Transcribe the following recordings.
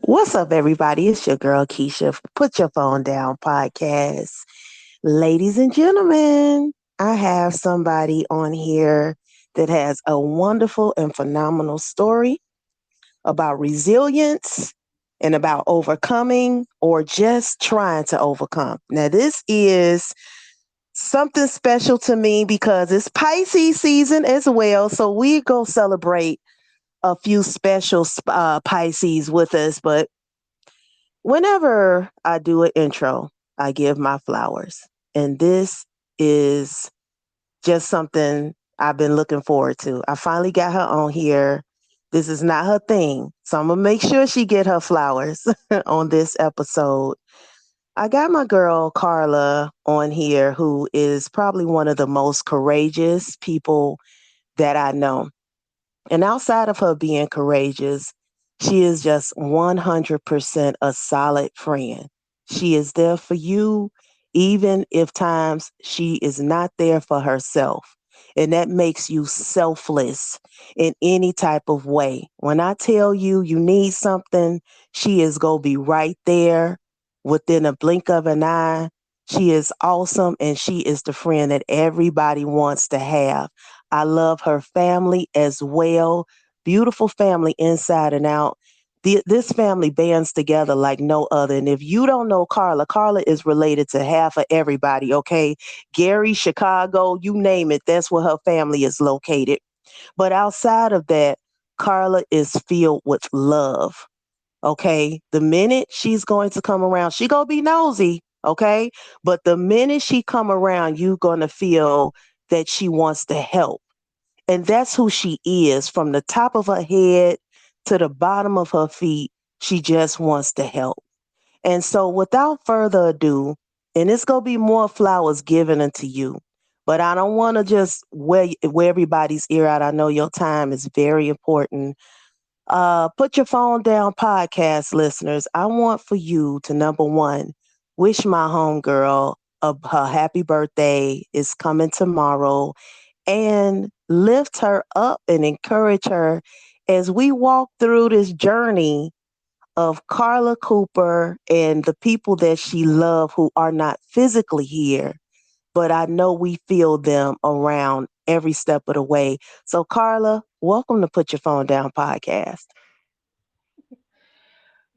What's up, everybody? It's your girl Keisha. Put your phone down podcast. Ladies and gentlemen, I have somebody on here that has a wonderful and phenomenal story about resilience and about overcoming or just trying to overcome. Now, this is something special to me because it's Pisces season as well. So we go celebrate a few special Pisces with us, but whenever I do an intro, I give my flowers. And this is just something I've been looking forward to. I finally got her on here. This is not her thing. So I'm going to make sure she get her flowers on this episode. I got my girl Carla on here who is probably one of the most courageous people that I know. And outside of her being courageous, she is just 100% a solid friend. She is there for you, even if times she is not there for herself. And that makes you selfless in any type of way. When I tell you you need something, she is going to be right there within a blink of an eye. She is awesome and she is the friend that everybody wants to have. I love her family as well. Beautiful family inside and out. This family bands together like no other. And if you don't know Carla, Carla is related to half of everybody, okay? Gary, Chicago, you name it, that's where her family is located. But outside of that, Carla is filled with love. Okay. The minute she's going to come around, she gonna be nosy. Okay. But the minute she come around, you gonna feel that she wants to help. And that's who she is from the top of her head to the bottom of her feet. She just wants to help. And so without further ado, and it's gonna be more flowers given unto you. But I don't want to just wear everybody's ear out. I know your time is very important. Put your phone down, podcast listeners. I want for you to number one, wish my homegirl her happy birthday is coming tomorrow and lift her up and encourage her as we walk through this journey of Carla Cooper and the people that she loves who are not physically here, but I know we feel them around every step of the way. So, Carla, welcome to Put Your Phone Down podcast.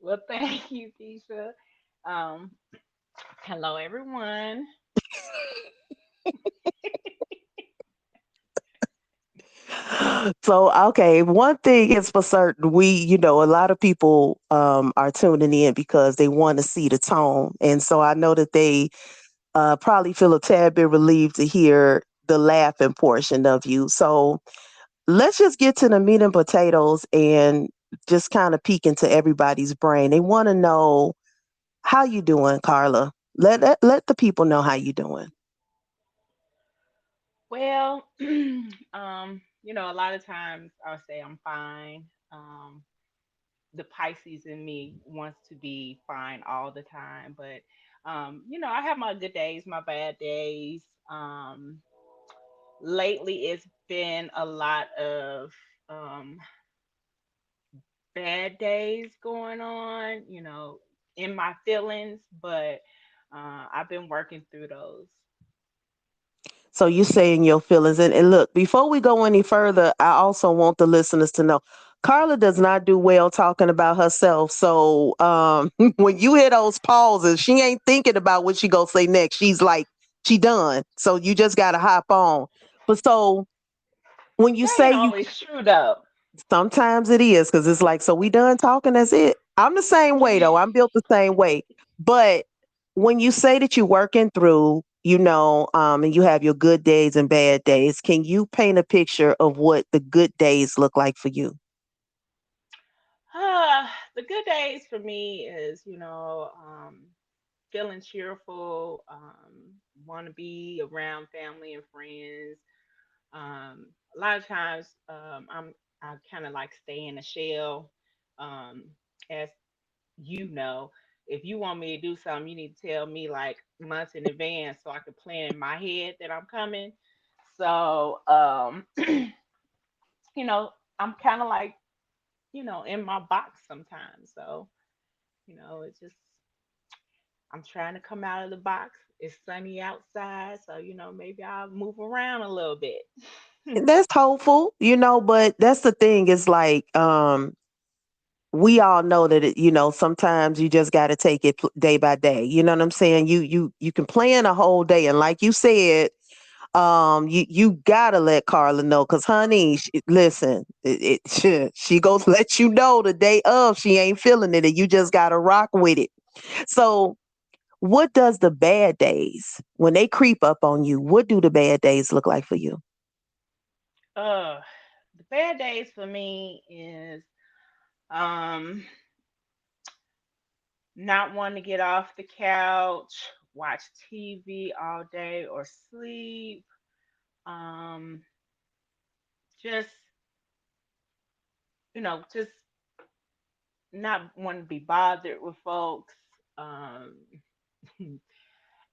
Well, thank you, Keisha. Um, Hello, everyone. So, okay, one thing is for certain, a lot of people are tuning in because they want to see the tone. And so I know that they probably feel a tad bit relieved to hear the laughing portion of you. So let's just get to the meat and potatoes and just kind of peek into everybody's brain. They want to know how you doing, Carla. Let the people know how you doing. Well, a lot of times I'll say I'm fine. The Pisces in me wants to be fine all the time, but I have my good days, my bad days. Lately, it's been a lot of um, bad days going on, in my feelings, but I've been working through those. So you saying your feelings. And look, before we go any further, I also want the listeners to know Carla does not do well talking about herself. So when you hear those pauses, she ain't thinking about what she gonna say next. She's like, she done. So you just gotta hop on. But so when you That say ain't you always true though. sometimes it is because it's like, so we done talking, that's it. I'm the same way though. I'm built the same way. But when you say that you're working through, and you have your good days and bad days, can you paint a picture of what the good days look like for you? The good days for me is, feeling cheerful, want to be around family and friends. A lot of times, I kind of like stay in a shell. Um, as you know, if you want me to do something, you need to tell me like months in advance so I can plan in my head that I'm coming. So, you know, I'm kind of like, in my box sometimes. So, It's just I'm trying to come out of the box. It's sunny outside, so maybe I'll move around a little bit. That's hopeful, but that's the thing is like, we all know that sometimes you just got to take it day by day. You know what I'm saying? You can plan a whole day, and like you said, you gotta let Carla know, cause honey, listen, she goes let you know the day of she ain't feeling it, and you just gotta rock with it. So, what does the bad days when they creep up on you? What do the bad days look like for you? uh the bad days for me is um not wanting to get off the couch, watch TV all day or sleep. Um just just not wanting to be bothered with folks. Um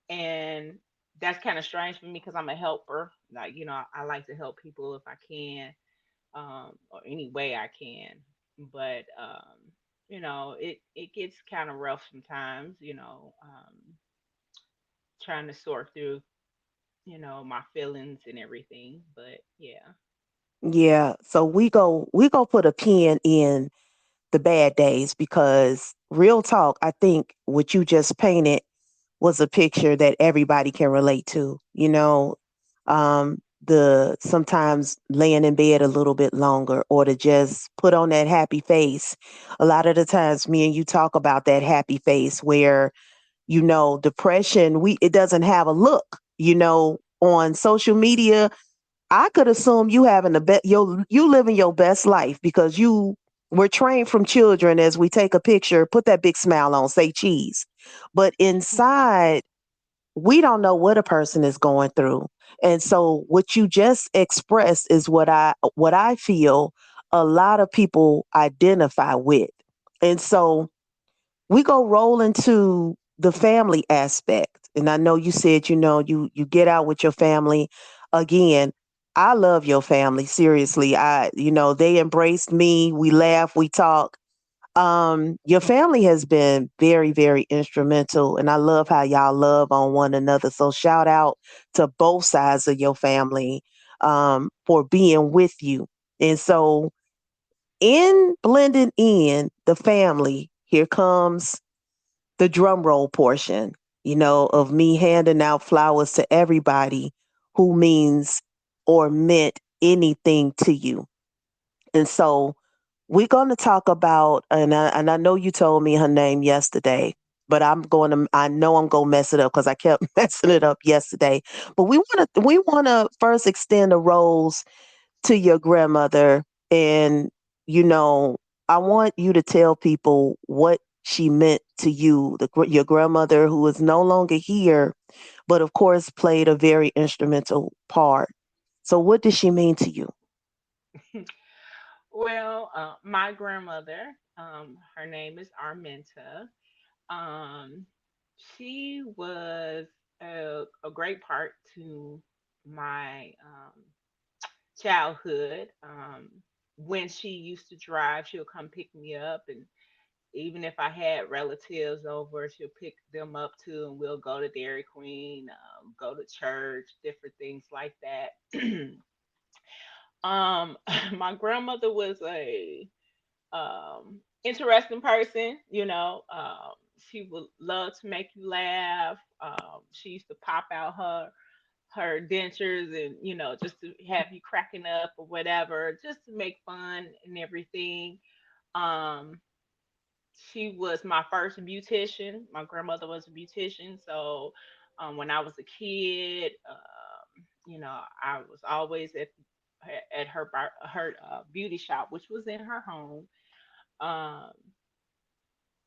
and that's kind of strange for me because I'm a helper. Like, I like to help people if I can, or any way I can. But it gets kind of rough sometimes. Trying to sort through my feelings and everything. But yeah. Yeah. So we go put a pin in the bad days, because real talk, I think what you just painted was a picture that everybody can relate to. The sometimes laying in bed a little bit longer, or to just put on that happy face. A lot of the times me and you talk about that happy face where, depression, we it doesn't have a look. On social media, I could assume you having the best, you living your best life, because you were trained from children, as we take a picture, put that big smile on, say cheese. But inside, we don't know what a person is going through. And so what you just expressed is what I feel a lot of people identify with. And so we go roll into the family aspect. And I know you said, you get out with your family. Again, I love your family. Seriously. They embraced me. We laugh, we talk. Your family has been very, very instrumental, and I love how y'all love on one another. So shout out to both sides of your family, for being with you. And so, in blending in the family, here comes the drum roll portion, of me handing out flowers to everybody who means or meant anything to you. And so we're going to talk about, and I know you told me her name yesterday, but I know I'm going to mess it up because I kept messing it up yesterday. But we want to first extend the rose to your grandmother. And, you know, I want you to tell people what she meant to you, your grandmother, who is no longer here, but of course played a very instrumental part. So, what did she mean to you? Well, my grandmother, her name is Arminta. Um, she was a great part to my childhood. When she used to drive, she'll come pick me up, and even if I had relatives over, she'll pick them up too, and we'll go to Dairy Queen, go to church, different things like that. My grandmother was a interesting person. She would love to make you laugh. She used to pop out her dentures and just to have you cracking up or whatever, just to make fun and everything. Um, she was my first beautician. My grandmother was a beautician, so when I was a kid, I was always at her beauty shop, which was in her home. Um,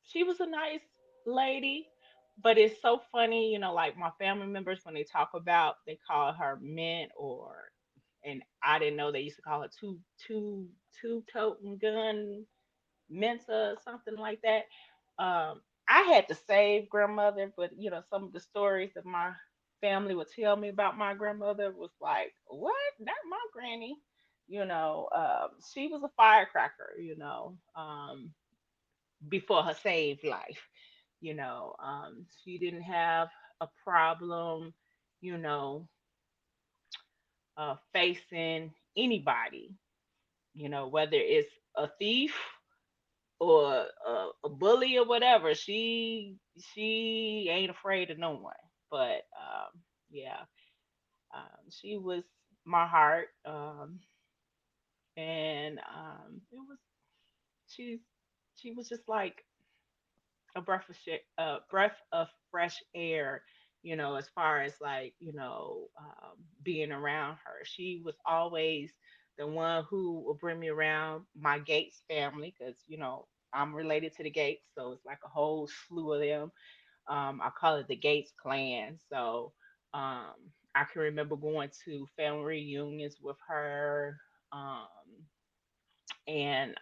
she was a nice lady, but it's so funny, like my family members when they talk about, they call her mint, and I didn't know they used to call her two toting gun Mensa, something like that. I had to save grandmother, but some of the stories that my family would tell me about my grandmother was like, what? Not my granny. She was a firecracker. before her saved life. She didn't have a problem, you know, facing anybody, whether it's a thief or a bully or whatever. She ain't afraid of no one. But yeah, she was my heart, and it was she's she was just like breath of fresh air, as far as like, being around her. She was always the one who would bring me around my Gates family, because I'm related to the Gates, so it's like a whole slew of them. I call it the Gates clan. So um, I can remember going to family reunions with her, and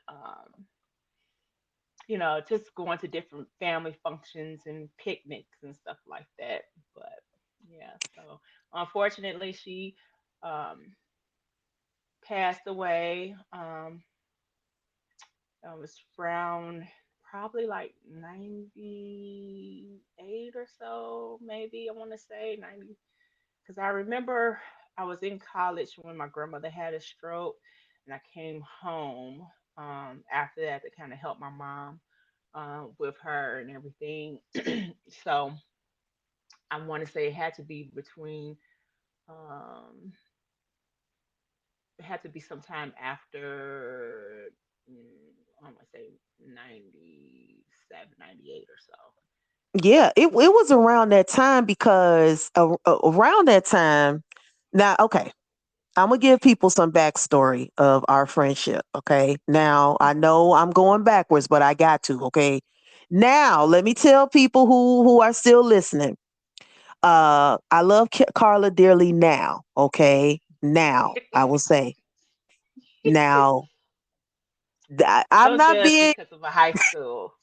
just going to different family functions and picnics and stuff like that. But yeah, so unfortunately, she um, passed away. I was around probably like 98 or so, maybe I want to say 90, because I remember I was in college when my grandmother had a stroke, and I came home after that to kind of help my mom with her and everything. So I want to say it had to be between, um, it had to be sometime after, I want to say 97, 98 or so. Yeah, it was around that time because around that time. Now, okay, I'm gonna give people some backstory of our friendship. Okay, now I know I'm going backwards, but I got to. Okay, now let me tell people who are still listening. I love Carla dearly now. Okay, now I will say now. I'm Don't not judge me being because of a high school.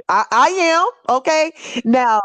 I am okay. Now,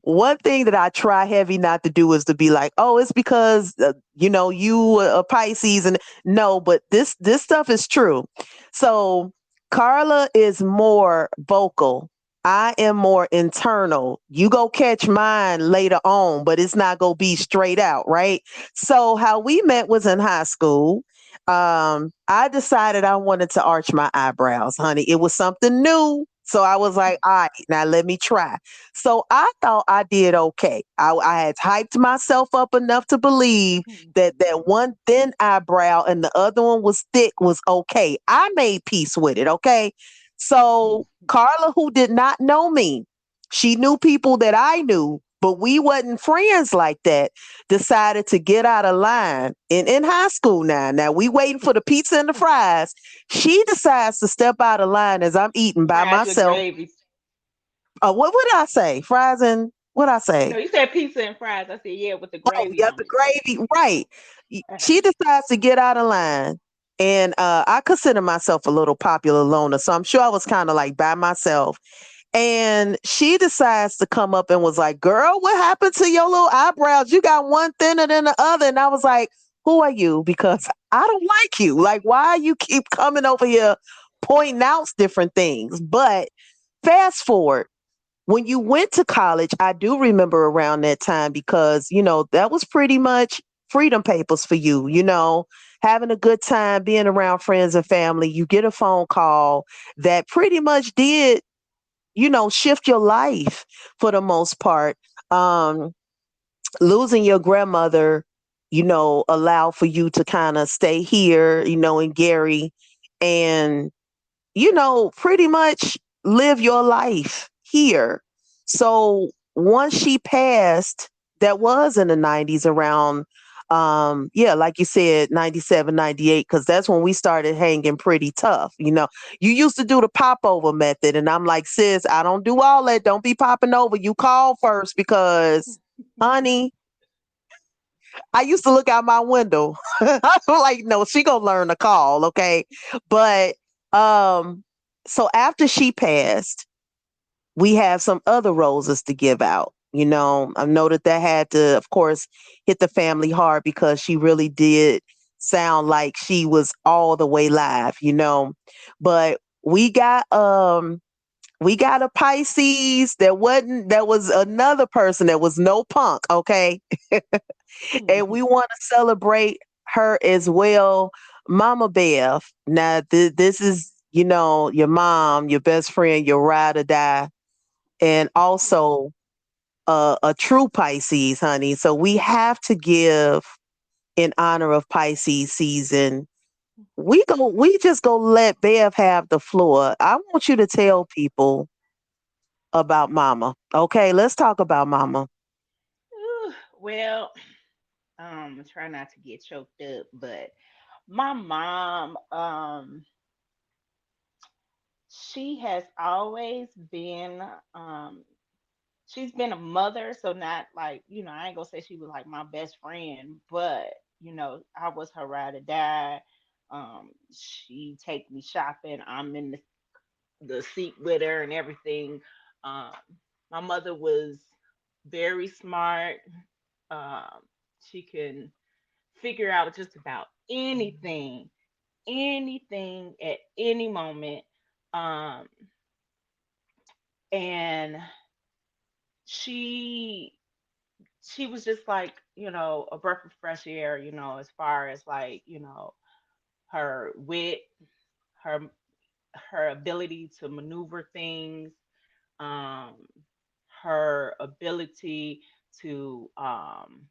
one thing that I try heavy not to do is to be like, oh, it's because you a Pisces, and no, but this stuff is true. So Carla is more vocal. I am more internal. You go catch mine later on, but it's not gonna be straight out, right? So how we met was in high school. I decided I wanted to arch my eyebrows, honey. It was something new. So I was like, all right, now let me try. So I thought I did okay. I had hyped myself up enough to believe that one thin eyebrow and the other one was thick was okay. I made peace with it, okay? So Carla, who did not know me, she knew people that I knew, but we wasn't friends like that, decided to get out of line in high school now. Now we waiting for the pizza and the fries. She decides to step out of line as I'm eating by Fries with myself. gravy. What did I say? Fries and what I No, say? you said pizza and fries. I said, yeah, with the Oh, gravy yeah, on the it. gravy. Right. She decides to get out of line. And I consider myself a little popular loner. So I'm sure I was kind of like by myself. And she decides to come up and was like, girl, what happened to your little eyebrows? You got one thinner than the other. And I was like, who are you? Because I don't like you. Like, why you keep coming over here pointing out different things? But fast forward, when you went to college, I do remember around that time because, that was pretty much freedom papers for you, having a good time, being around friends and family. You get a phone call that pretty much did shift your life for the most part. Um, Losing your grandmother, allow for you to kind of stay here, in Gary and, pretty much live your life here. So once she passed, that was in the 90s around, yeah, like you said, 97, 98, because that's when we started hanging pretty tough. You used to do the popover method, and I'm like, sis, I don't do all that. Don't be popping over. You call first because, honey, I used to look out my window. I'm like, no, she gonna learn to call, okay? But um, so after she passed, we have some other roses to give out. I know that had to, of course, hit the family hard because she really did sound like she was all the way live. But we got we got a Pisces that was another person that was no punk, okay? And we want to celebrate her as well. Mama Bev. Now, this is, your mom, your best friend, your ride or die, and also a true Pisces, honey. So we have to give in honor of Pisces season. We just go let Bev have the floor. I want you to tell people about Mama. Okay, let's talk about Mama. Ooh, well, try not to get choked up, but my mom, she has always been, she's been a mother, so not like, I ain't gonna say she was like my best friend, but I was her ride or die. She take me shopping. I'm in the seat with her and everything. Um, my mother was very smart. Um, she can figure out just about anything at any moment. Um, and she she was just like, a breath of fresh air, as far as like, her wit, her her ability to maneuver things, um, her ability to um,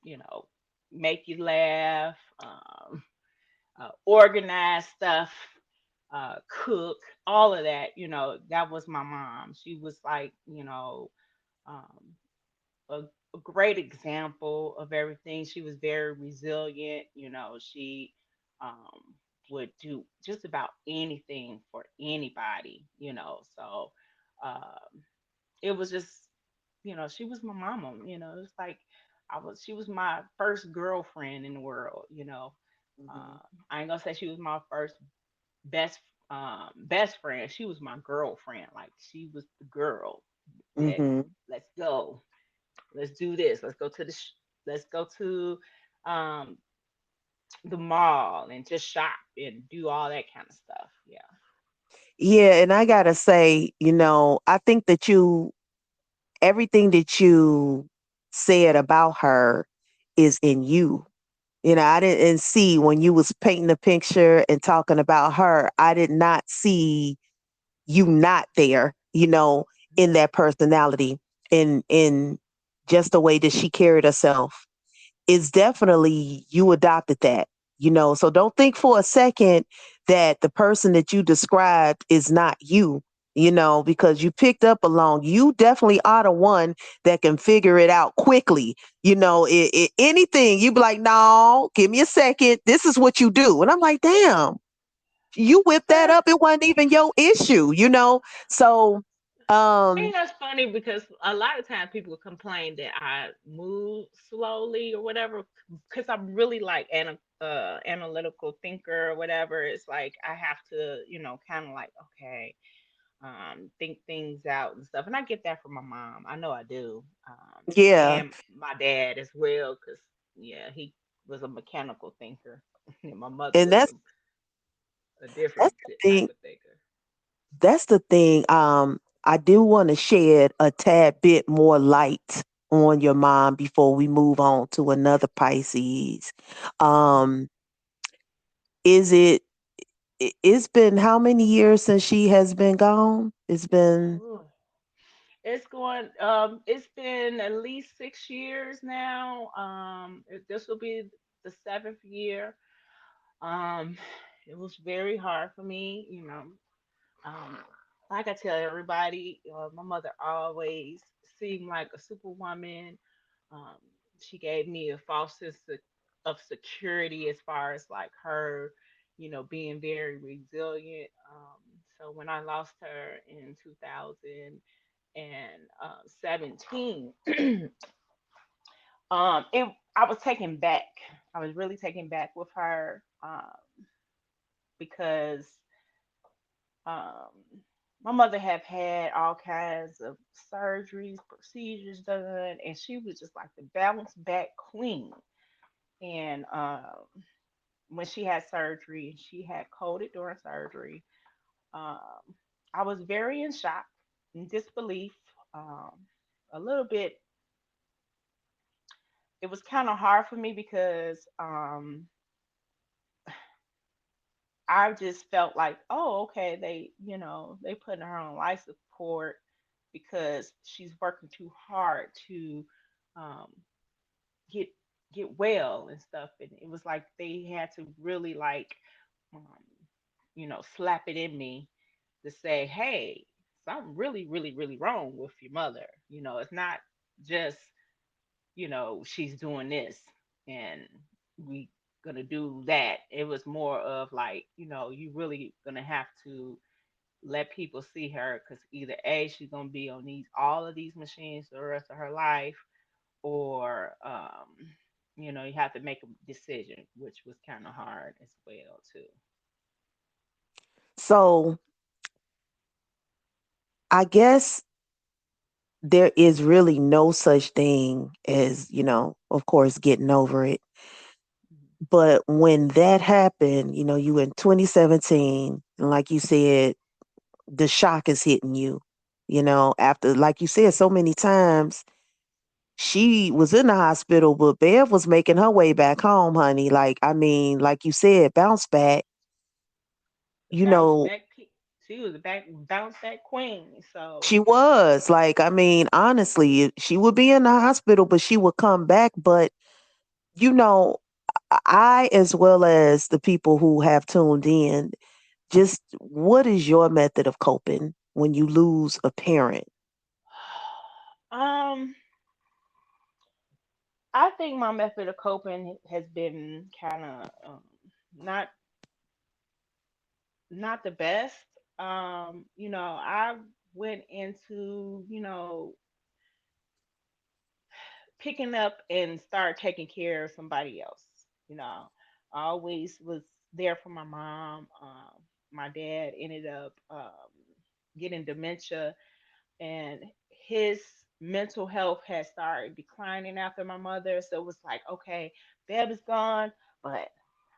you know, make you laugh, organize stuff, cook, all of that. That was my mom. She was like, um, a, a great example of everything. She was very resilient. She um, would do just about anything for anybody. So um, it was just, she was my mama. It was like she was my first girlfriend in the world. Mhm. I ain't gonna say she was my first best best friend. She was my girlfriend. Like she was the girl that, Mhm. let's go, let's do this, let's go to let's go to um the mall and just shop and do all that kind of stuff. Yeah. Yeah, and I gotta say, I think that everything that you said about her is in you. I didn't see when you was painting the picture and talking about her, I did not see you not there, in that personality, in just the way that she carried herself. It's definitely you adopted that, so don't think for a second that the person that you described is not you, because you picked up along. You definitely are the one that can figure it out quickly. Anything you be like, no, give me a second, this is what you do, and I'm like, damn, you whipped that Well, up, it wasn't even your issue. So um that's funny because a lot of times people complain that I move slowly or whatever, because I'm really like an analytical thinker or whatever. It's like I have to, kind of like, okay, think things out and stuff. And I get that from my mom. I know I do. yeah, And my dad as well, because yeah, he was a mechanical thinker. And my mother and was a that's different the type thing. of thinker. That's the thing. I do want to shed a tad bit more light on your mom before we move on to another Pisces. Um, is it? It's been how many years since she has been gone? It's been. Ooh. It's been at least 6 years now. This will be the seventh year. Um, it was very hard for me. Um, like I tell everybody, my mother always seemed like a superwoman. Um, she gave me a false sense of security as far as like her, being very resilient. So when I lost her in 2017, I was taken back. I was really taken back with her, because Um, my mother have had all kinds of surgeries, procedures done, and she was just like the bounce back queen. And when she had surgery, she had coded during surgery. Um, I was very in shock and disbelief. A little bit, it was kind of hard for me because I just felt like, oh, okay, they put her on life support because she's working too hard to um, get well and stuff. And it was like they had to really like, um, slap it in me to say, hey, something really, really, really wrong with your mother. It's not just, she's doing this and we gonna do that. It was more of like, you really gonna have to let people see her because either A, she's gonna be on these all of these machines for the rest of her life, or you have to make a decision, which was kind of hard as well too. So I guess there is really no such thing as, of course, getting over it. Mhm. But when that happened, you in 2017, and like you said, the shock is hitting you, after, like you said, so many times she was in the hospital, but Bev was making her way back home, honey. Like, I mean, like you said, bounce back, The you know, she was a bounce back queen. she So was like, I mean, honestly, she would be in the hospital, but she would come back. But, you know, I, as well as the people who have tuned in, just what is your method of coping when you lose a parent? um I think my method of coping has been kind of not the best. I went into, picking up and start taking care of somebody else. You know, I always was there for my mom. My dad ended up getting dementia, and his mental health had started declining after my mother. So it was like, okay, Deb is gone, but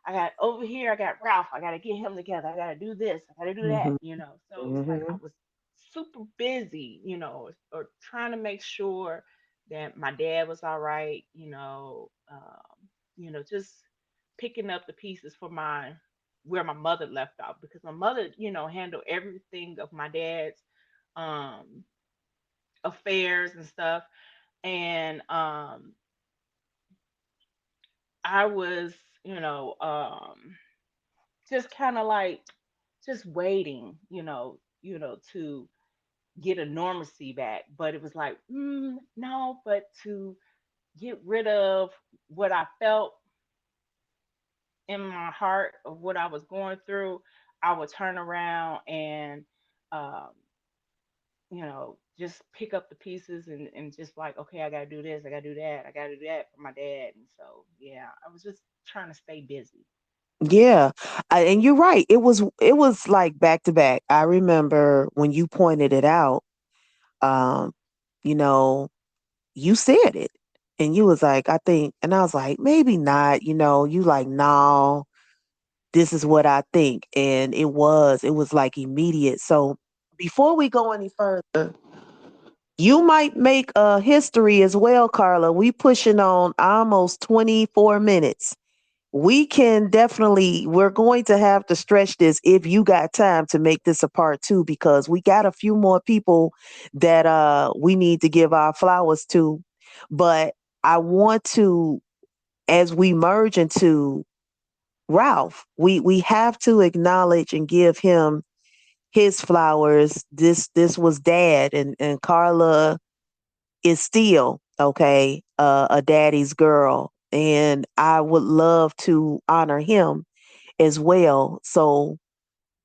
I got over here, I got Ralph, I got to get him together, I got to do this, I got to do that, Hmm. So it was like I Hmm. was super busy, or trying to make sure that my dad was all right, just picking up the pieces for my where my mother left off because my mother, handled everything of my dad's um affairs and stuff. And I was, you know, just kind of like just waiting, to get a normalcy back. But it was like, no, but to get rid of what I felt in my heart of what I was going through, I would turn around and um, just pick up the pieces and just like, okay, I gotta do this, I gotta do that, I gotta do that for my dad. And so, yeah, I was just trying to stay busy. Yeah, and you're right. It was like back to back. I remember when you pointed it out. Um, you know, you said it, and you was like, I think, and I was like, maybe not. You like, no, this is what I think, and it was like immediate. So before we go any further, you might make a history as well, Carla. We pushing on almost 24 minutes. We're going to have to stretch this if you got time to make this a part two because we got a few more people that we need to give our flowers to. But I want to, as we merge into Ralph, we have to acknowledge and give him his flowers. This was dad, and Carla is still okay, a daddy's girl, and I would love to honor him as well. So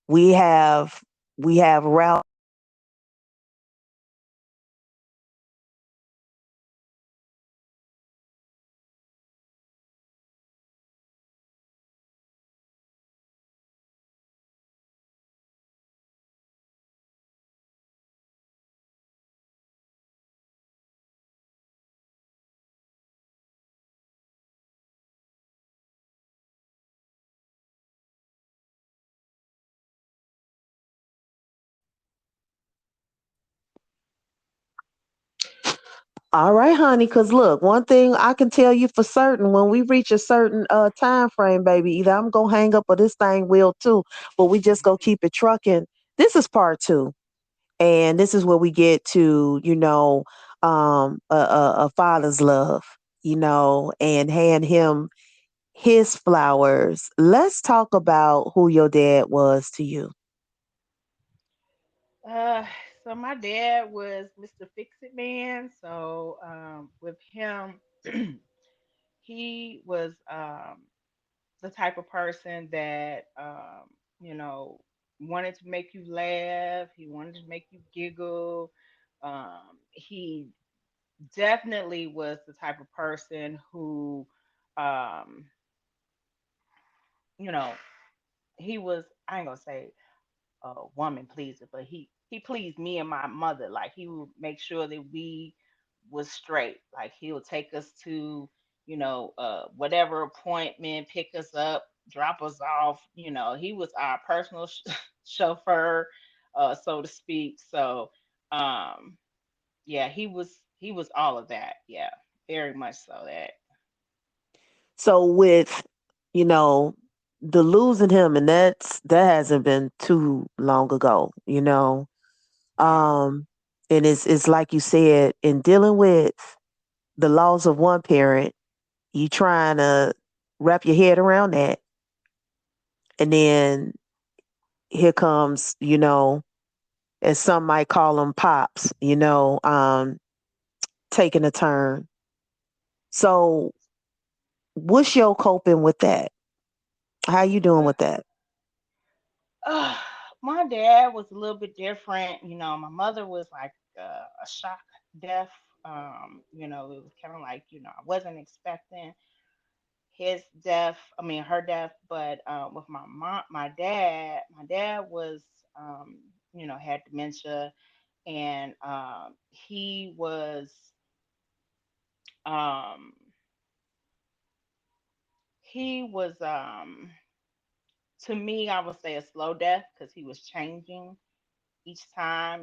we have Ralph. All right, honey. Cause look, one thing I can tell you for certain, when we reach a certain time frame, baby, either I'm gonna hang up or this thing will too. But we just gonna keep it trucking. This is part two, and this is where we get to, a father's love, and hand him his flowers. Let's talk about who your dad was to you. Uh, so my dad was Mr. Fix It Man. So with him, he was the type of person that you know wanted to make you laugh. He wanted to make you giggle. He definitely was the type of person who, um, you know, he was. I ain't gonna say woman pleaser, but he pleased me and my mother. Like he would make sure that we was straight. Like he'll take us to, whatever appointment, pick us up, drop us off. He was our personal chauffeur, so to speak. So, um, yeah, he was all of that. Yeah, very much so that. So with, you know, the losing him, and that hasn't been too long ago, No. Um, and it's like you said, in dealing with the loss of one parent, you trying to wrap your head around that. And then here comes, as some might call them pops, taking a turn. So what's your coping with that? How you doing with that? Uh, my dad was a little bit different. My mother was like a shock death. It was kind of like, I wasn't expecting his death. I mean, her death. But with my mom, my dad was, um, had dementia, and um, he was, to me, I would say a slow death because he was changing each time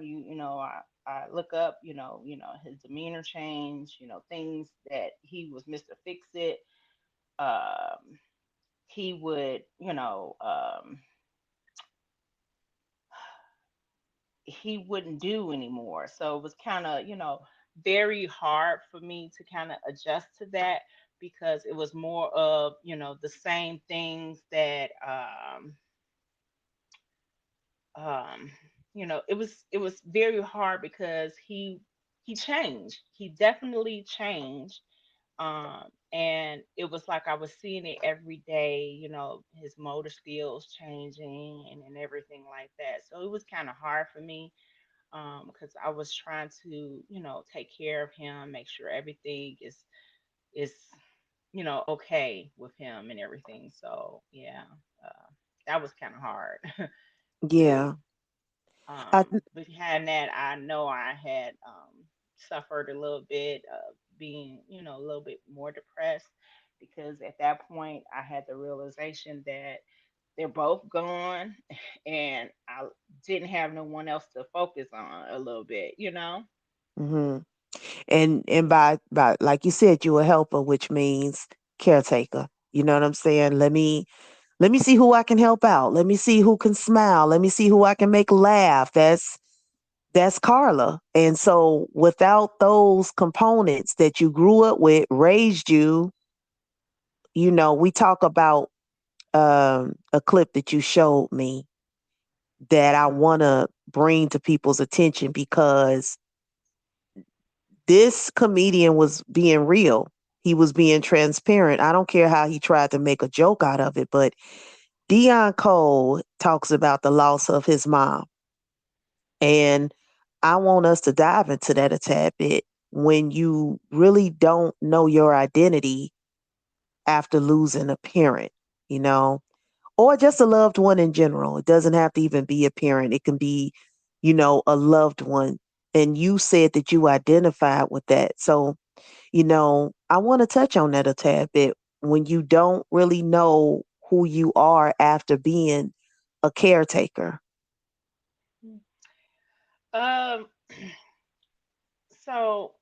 I look up, his demeanor change, things that he was Mr. Fix It. Um, he would, he wouldn't do anymore. So it was kind of, very hard for me to kind of adjust to that because it was more of, the same things that um it was very hard because he changed. He definitely changed. And it was like I was seeing it every day, his motor skills changing and everything like that. So it was kind of hard for me, because I was trying to, take care of him, make sure everything is okay with him and everything. So yeah, uh, that was kind of hard. Too. Yeah. I, Behind that, I know I had suffered a little bit of being, a little bit more depressed because at that point I had the realization that they're both gone and I didn't have no one else to focus on a little bit. hmm and by like you said, you a helper, which means caretaker. You know what I'm saying? Let me see who I can help out. Let me see who can smile. Let me see who I can make laugh. That's Carla. And so without those components that you grew up with, raised you, we talk about a clip that you showed me that I want to bring to people's attention because this comedian was being real. He was being transparent. I don't care how he tried to make a joke out of it, but Dion Cole talks about the loss of his mom. And I want us to dive into that a tad bit. When you really don't know your identity after losing a parent, you know, or just a loved one in general. It doesn't have to even be a parent, it can be, a loved one. And you said that you identified with that. So, I want to touch on that a tad bit. When you don't really know who you are after being a caretaker. um so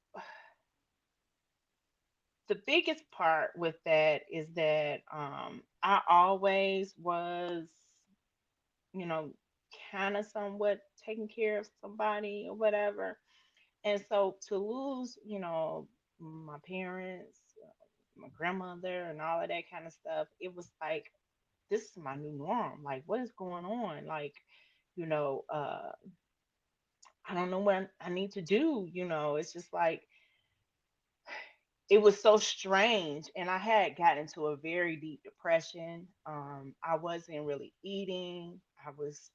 the biggest part with that is that I always was, you know, kind of somewhat taking care of somebody or whatever. And so to lose, my parents, my grandmother, and all of that kind of stuff, it was like, this is my new norm. Like, what is going on? Like, you know, uh, I don't know what I need to do. It's just like, it was so strange. And I had gotten into a very deep depression. I wasn't really eating. I was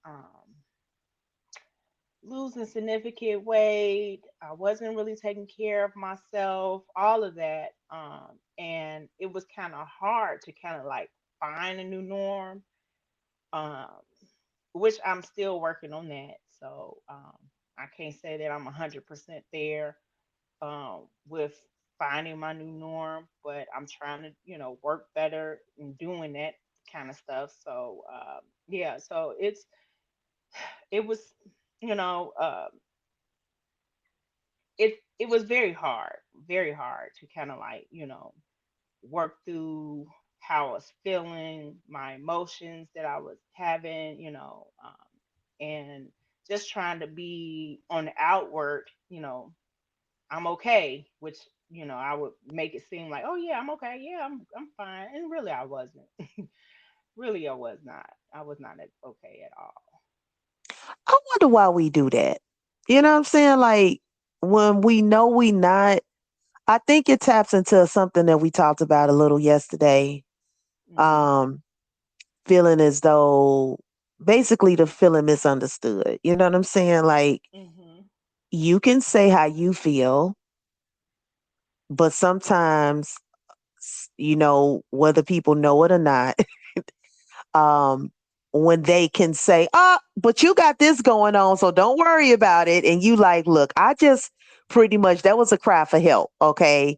losing significant weight. I wasn't really taking care of myself, all of that. And it was kind of hard to kind of like find a new norm, um, which I'm still working on that. So I can't say that I'm 100% there with finding my new norm, but I'm trying to, work better in doing that kind of stuff. So yeah, so it was, you know, uh, it was very hard to kind of like, work through how I was feeling, my emotions that I was having, and just trying to be on the outward, I'm okay, which, I would make it seem like, oh yeah, I'm okay, yeah, I'm fine, and really I wasn't. Really, I was not. I was not okay at all. I wonder why we do that. You know what I'm saying? Like when we know we not, I think it taps into something that we talked about a little yesterday. Mhm. Um, Feeling as though basically the feeling misunderstood. You know what I'm saying? Like Mhm. you can say how you feel, but sometimes, whether people know it or not, um, when they can say, "Oh, but you got this going on, so don't worry about it," and you like, "Look, I just pretty much that was a cry for help, okay?"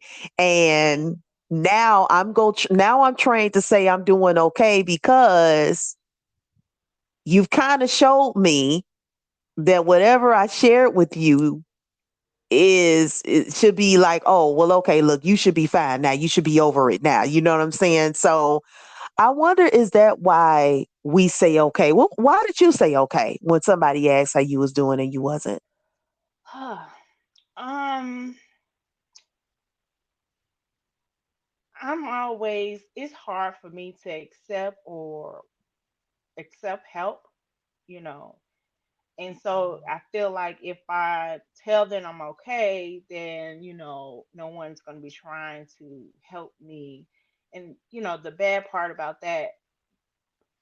Mhm. And now I'm trained to say I'm doing okay because you've kind of showed me that whatever I shared with you is it should be like, oh, well, okay, look, you should be fine now. You should be over it now. You know what I'm saying? So I wonder, is that why we say okay? Well, why did you say okay when somebody asked how you was doing and you wasn't? um, it's hard for me to accept help, you know. And so I feel like if I tell them I'm okay, then, no one's going to be trying to help me. And, the bad part about that,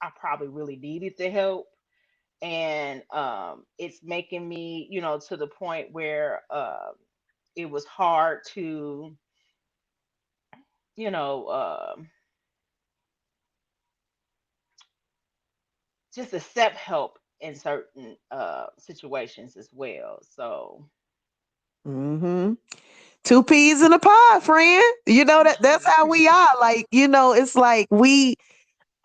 I probably really needed the help. And it's making me, to the point where it was hard to, you know, just accept help in certain situations as well. So, Mm-hmm. Two peas in a pod, friend. You know that's how we are. Like, it's like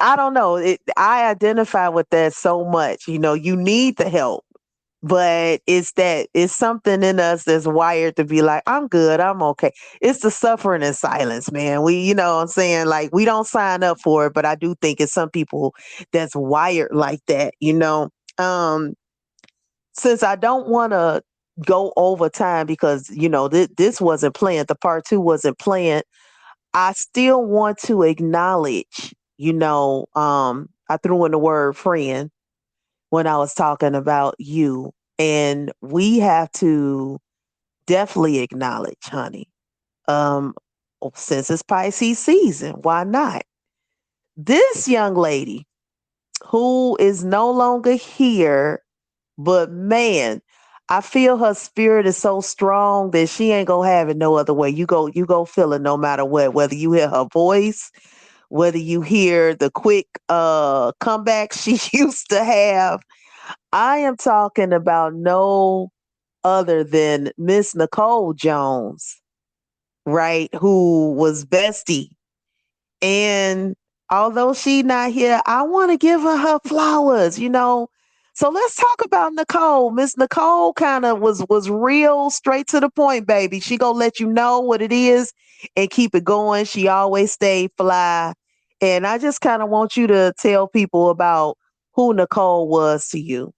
I don't know. I identify with that so much. You need the help, but it's something in us that's wired to be like, I'm good, I'm okay. It's the suffering in silence, man. You know what I'm saying? Like we don't sign up for it, but I do think it's some people that's wired like that. Um, since I don't want to go over time because this wasn't planned, the part two wasn't planned. I still want to acknowledge, I threw in the word friend when I was talking about you. And we have to definitely acknowledge, honey. Um, since it's Pisces season, why not? This young lady who is no longer here, but man, I feel her spirit is so strong that she ain't gonna have it no other way. You go feel it no matter what, whether you hear her voice, whether you hear the quick comeback she used to have. I am talking about no other than Miss Nicole Jones, right? Who was bestie. And although she not here, I want to give her flowers. So let's talk about Nicole. Miss Nicole kind of was real straight to the point, baby. She gonna let you know what it is and keep it going. She always stay fly. And I just kind of want you to tell people about who Nicole was to you.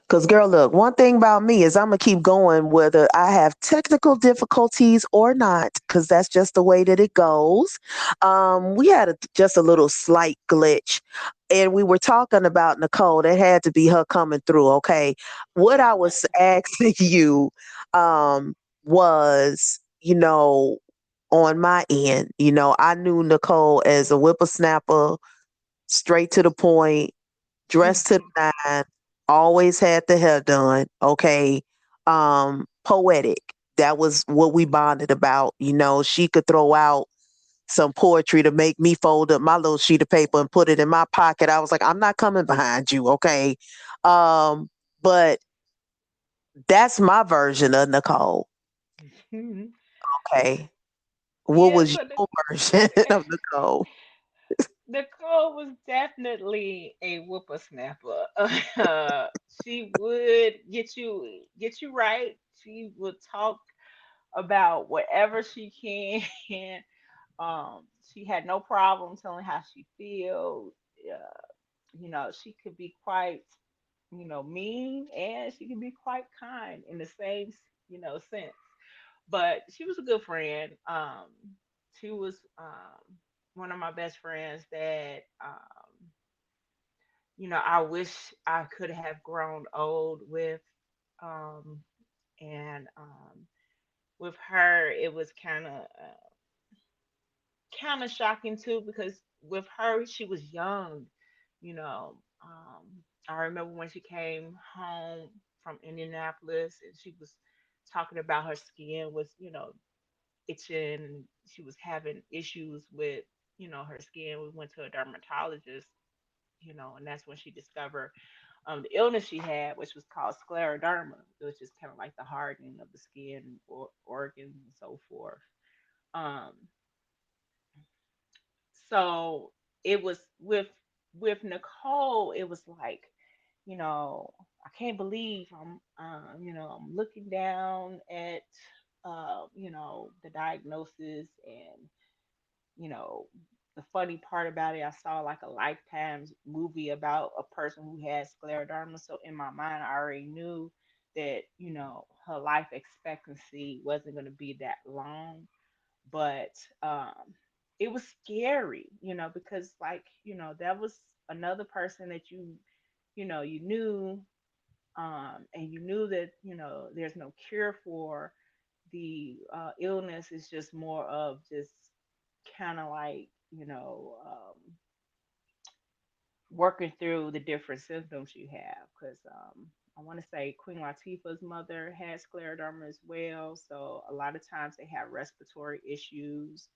Because, girl, look, one thing about me is I'm going to keep going whether I have technical difficulties or not, because that's just the way that it goes. We had just a little slight glitch, and we were talking about Nicole. That had to be her coming through, okay? What I was asking you was, on my end, I knew Nicole as a whippersnapper, straight to the point, dressed to the nine, always had the hair done, okay? Poetic. That was what we bonded about. She could throw out some poetry to make me fold up my little sheet of paper and put it in my pocket. I was like, I'm not coming behind you, okay? Um, but that's my version of Nicole. Okay. What Yeah, was so your version of Nicole? Nicole was definitely a whippersnapper. She would get you right. She would talk about whatever she can. She had no problem telling how she feels. She could be quite, mean, and she could be quite kind in the same, sense. But she was a good friend. She was one of my best friends that I wish I could have grown old with. Um, and with her, it was kind of shocking too because with her, she was young. You know, I remember when she came home from Indianapolis and she was talking about her skin was, itching and she was having issues with, her skin. We went to a dermatologist, and that's when she discovered the illness she had, which was called scleroderma, which is kind of like the hardening of the skin or organs and so forth. Um, so it was with Nicole, it was like, I can't believe I'm looking down at, the diagnosis and you know, the funny part about it, I saw like a Lifetime movie about a person who had scleroderma. So in my mind, I already knew that, her life expectancy wasn't going to be that long. But it was scary, because like, that was another person that you knew, and you knew that, there's no cure for the illness. Is just more of just kind of like working through the different symptoms you have because I want to say Queen Latifah's mother had scleroderma as well, so a lot of times they have respiratory issues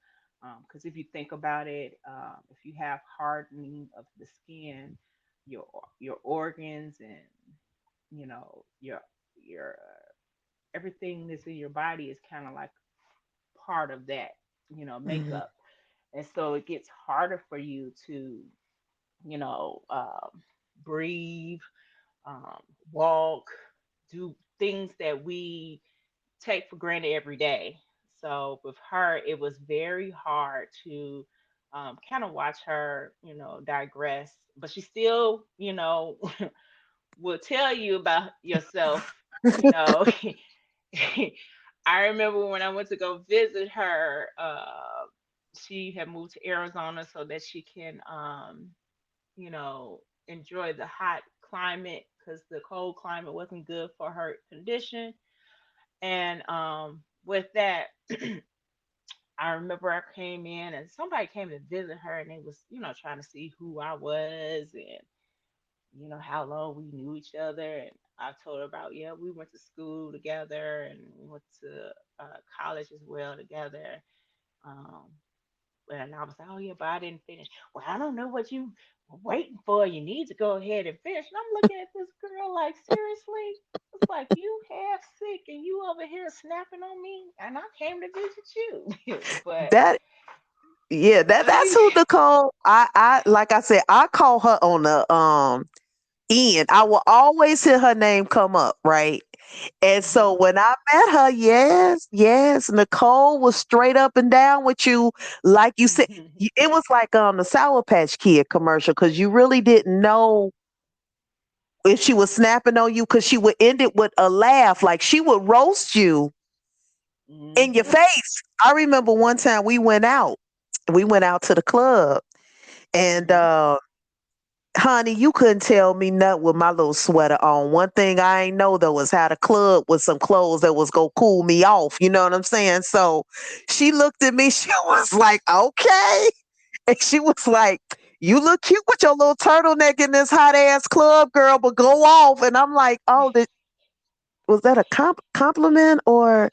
because if you think about it, if you have hardening of the skin, your your organs and your everything that's in your body is kind of like part of that Mhm. makeup. And so it gets harder for you to, you know, breathe, um, walk, do things that we take for granted every day. So with her, it was very hard to kind of watch her, digress. But she still, will tell you about yourself. You know, I remember when I went to go visit her. She had moved to Arizona so that she can, enjoy the hot climate because the cold climate wasn't good for her condition. And with that, I remember I came in and somebody came to visit her and they was, trying to see who I was and, how long we knew each other. And I told her about, yeah, we went to school together and we went to college as well together. Um, and I was like, oh, yeah, but I didn't finish. Well, I don't know what you were waiting for. You need to go ahead and finish. And I'm looking at this girl like, seriously? It's like you half sick and you over here snapping on me, and I came to visit you. But That yeah, that's she, who Nicole. I like I said, I call her on the end. I will always hear her name come up, right? And so Mhm. when I met her, yes, yes, Nicole was straight up and down with you, like you said. It was like the Sour Patch Kid commercial because you really didn't know if she was snapping on you because she would end it with a laugh, like she would roast you in your Mhm. face. I remember one time we went out to the club, and Mhm. honey, you couldn't tell me nothing with my little sweater on. One thing I ain't know though was how to club with some clothes that was gonna cool me off. You know what I'm saying? So she looked at me. She was like, "Okay," and she was like, "You look cute with your little turtleneck in this hot ass club, girl. But go off." And I'm like, "Oh, was that a compliment or?"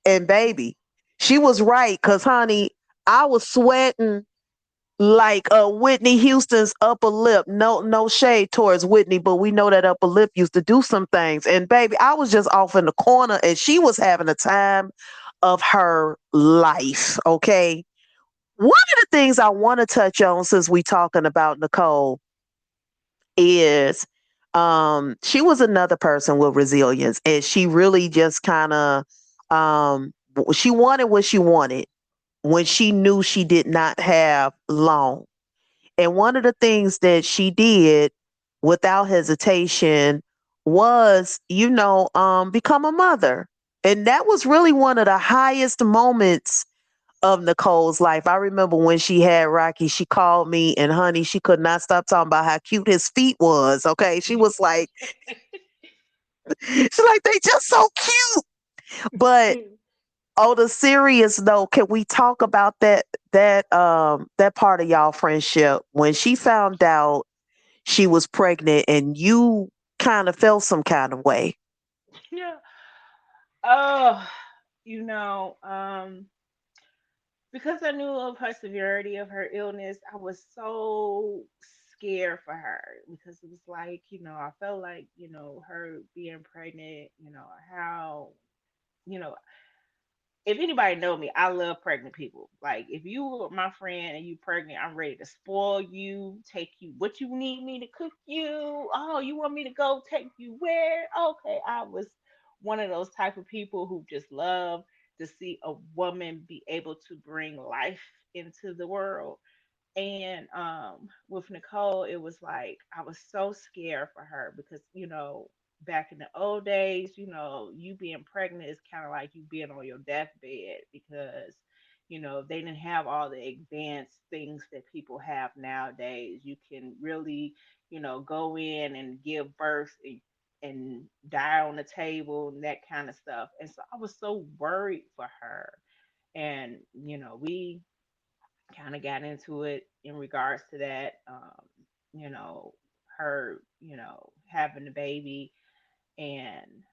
And baby, she was right, cause honey, I was sweating like Whitney Houston's upper lip. No, no shade towards Whitney, but we know that upper lip used to do some things. And baby, I was just off in the corner, and she was having a time of her life. Okay, one of the things I want to touch on since we talking about Nicole is she was another person with resilience, and she really just kind of she wanted what she wanted when she knew she did not have long. And one of the things that she did without hesitation was, become a mother. And that was really one of the highest moments of Nicole's life. I remember when she had Rocky, she called me, and honey, she could not stop talking about how cute his feet was. Okay. She was like, she's like, they just so cute. But on the serious note, can we talk about that part of y'all friendship when she found out she was pregnant and you kind of felt some kind of way? Yeah. Oh, you know, um, because I knew of her severity of her illness, I was so scared for her because it was like, I felt like, her being pregnant, how, you know, if anybody know me, I love pregnant people. Like if you were my friend and you pregnant, I'm ready to spoil you, take you what you need me to cook you. Oh, you want me to go take you where? Okay, I was one of those type of people who just love to see a woman be able to bring life into the world. And with Nicole, it was like I was so scared for her because, back in the old days, you being pregnant is kind of like you being on your deathbed because, they didn't have all the advanced things that people have nowadays. You can really, go in and give birth and die on the table and that kind of stuff. And so I was so worried for her. And, we kind of got into it in regards to that. You know, her, having the baby, and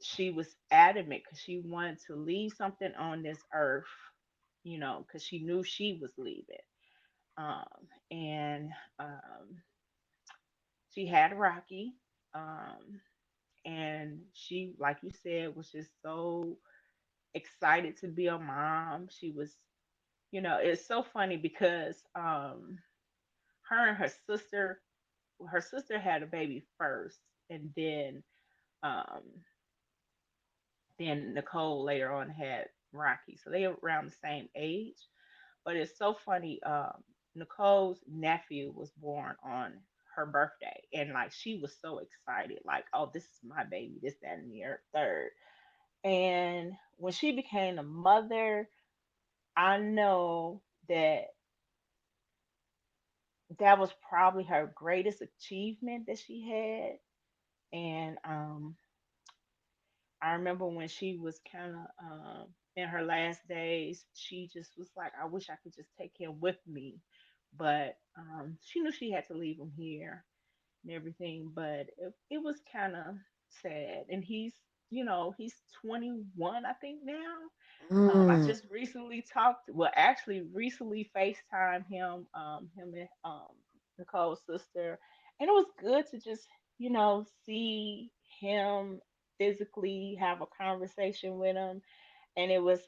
she was adamant because she wanted to leave something on this earth, because she knew she was leaving. And she had Rocky, um, and she, like you said, was just so excited to be a mom. She was, it's so funny because her and her sister had a baby first, and um then Nicole later on had Rocky. So they were around the same age. But it's so funny. Nicole's nephew was born on her birthday, and like she was so excited, like, oh, this is my baby, this, that, and the third. And when she became a mother, I know that that was probably her greatest achievement that she had. And I remember when she was kind of in her last days, she just was like, I wish I could just take him with me. But she knew she had to leave him here and everything. But it was kind of sad. And he's 21, I think now. I Mm, just recently actually recently FaceTime him and Nicole's sister, and it was good to just see him physically, have a conversation with him, and it was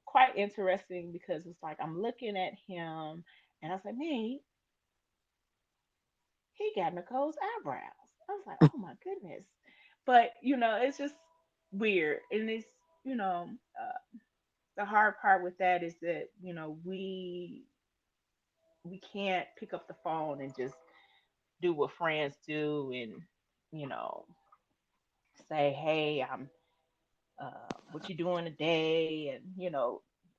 quite interesting because it's like I'm looking at him, and I was like, man, he got Nicole's eyebrows. I was like, oh my goodness, but it's just weird, and it's you know. The hard part with that is that we can't pick up the phone and just do what friends do and you know say, hey, I'm what you doing today, and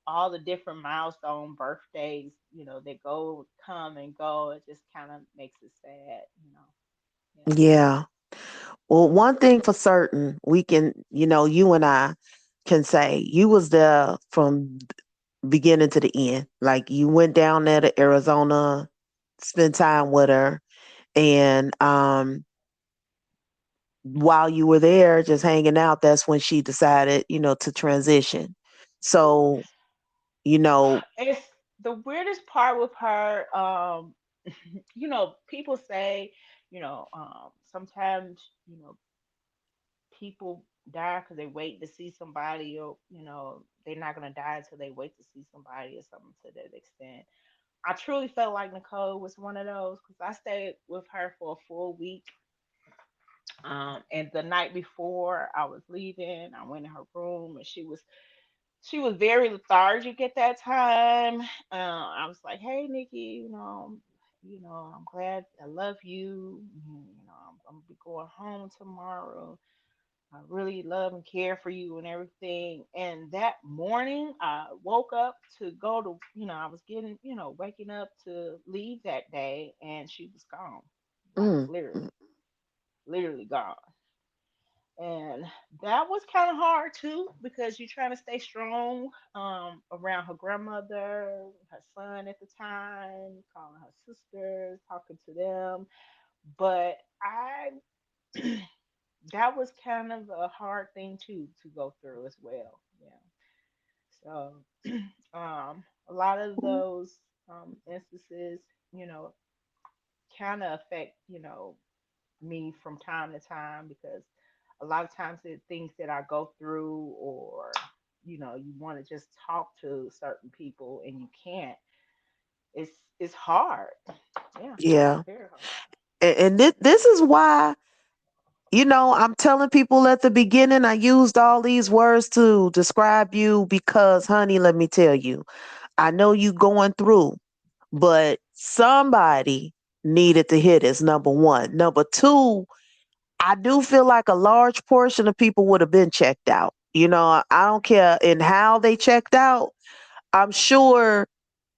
all the different milestone birthdays that go come and go. It just kind of makes it sad. Yeah. yeah. Well, one thing for certain, we can, you and I can say you was there from beginning to the end. Like you went down there to Arizona, spent time with her, and while you were there just hanging out, that's when she decided, to transition. So, you know, It's the weirdest part with her. People say, sometimes, people die because they wait to see somebody, or they're not gonna die until they wait to see somebody, or something to that extent. I truly felt like Nicole was one of those because I stayed with her for a full week. And the night before I was leaving, I went in her room, and she was very lethargic at that time. I was like, "Hey, Nikki, I'm glad, I love you. I'm gonna be going home tomorrow. I really love and care for you and everything." And that morning, I woke up to go to, I was getting, waking up to leave that day, and she was gone, like mm, mm, literally gone. And that was kind of hard too because you're trying to stay strong around her grandmother, her son at the time, calling her sisters, talking to them. But I that was kind of a hard thing too to go through as well. Yeah. So a lot of those instances, you know, kind of affect, me from time to time because a lot of times the things that I go through, or you want to just talk to certain people and you can't. It's hard. Yeah, yeah. very hard. And this is why, I'm telling people at the beginning, I used all these words to describe you because, honey, let me tell you, I know you going through, but somebody needed to hear this. Number one. Number two, I do feel like a large portion of people would have been checked out. I don't care in how they checked out. I'm sure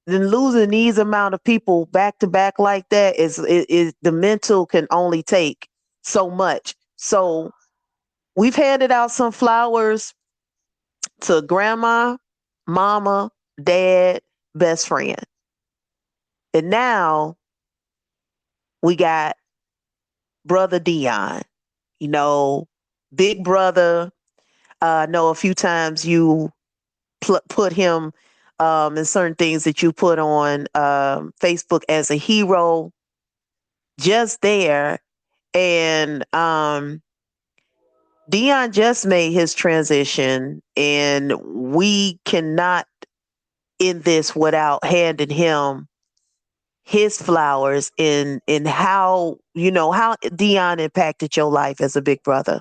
then losing these amount of people back to back like that is the mental can only take so much. So we've handed out some flowers to grandma, mama, dad, best friend. And now we got brother Dion, you know, big brother. I know a few times you put him in certain things that you put on Facebook as a hero, just there. And Dion just made his transition, and we cannot in this without handing him his flowers in how how Dion impacted your life as a big brother.